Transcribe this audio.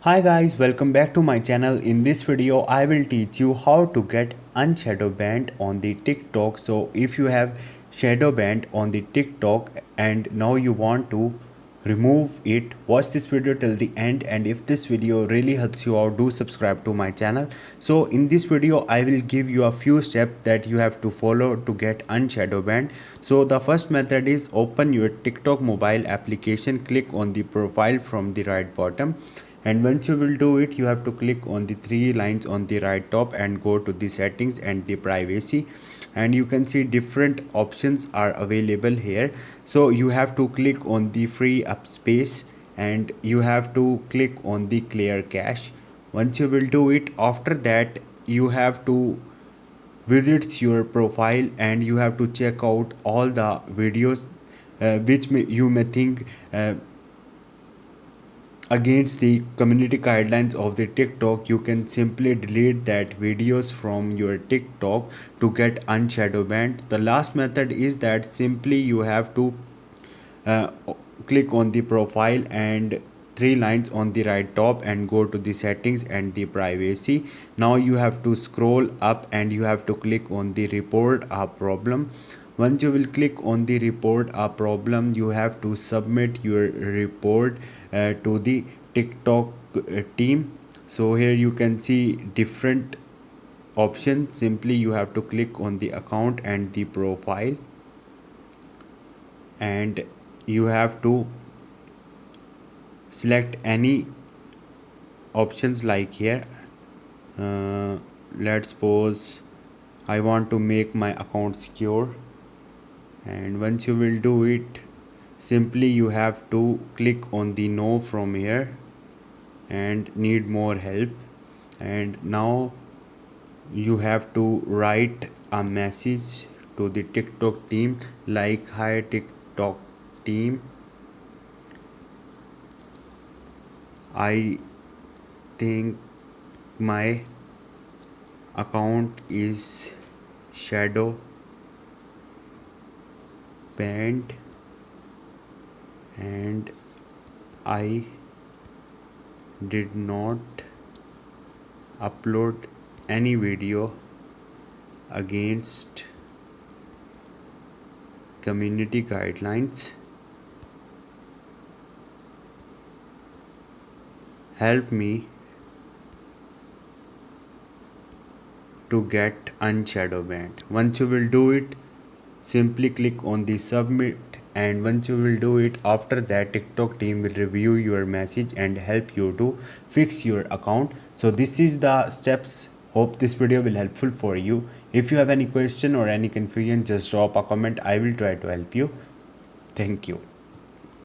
Hi guys, welcome back to my channel. In this video I will teach you how to get unshadowbanned on the TikTok. So if you have shadow banned on the TikTok and now you want to remove it, watch this video till the end, and if this video really helps you out, do subscribe to my channel. So in this video I will give you a few steps that you have to follow to get unshadowbanned. So the first method is open your TikTok mobile application, click on the profile from the right bottom, and once you will do it, you have to click on the three lines on the right top and go to the settings and the privacy, and you can see different options are available here. So you have to click on the free up space and you have to click on the clear cache. Once you will do it, after that you have to visit your profile and you have to check out all the videos which you may think against the community guidelines of the TikTok. You can simply delete that videos from your TikTok to get unshadowbanned. The last method is that simply you have to uh, click on the profile and three lines on the right top and go to the settings and the privacy. Now you have to scroll up and you have to click on the report a problem. Once you will click on the report a problem, you have to submit your report to the TikTok team. So here you can see different options. Simply you have to click on the account and the profile, and you have to select any options like here. Let's suppose I want to make my account secure, and once you will do it, simply you have to click on the no from here and need more help. And now you have to write a message to the TikTok team like, hi TikTok team, I think my account is shadow banned and I did not upload any video against community guidelines. Help me to get unshadowbanned. Once you will do it, simply click on the submit, and once you will do it, after that TikTok team will review your message and help you to fix your account. So this is the steps. Hope this video will helpful for you. If you have any question or any confusion, just drop a comment. I will try to help you. Thank you.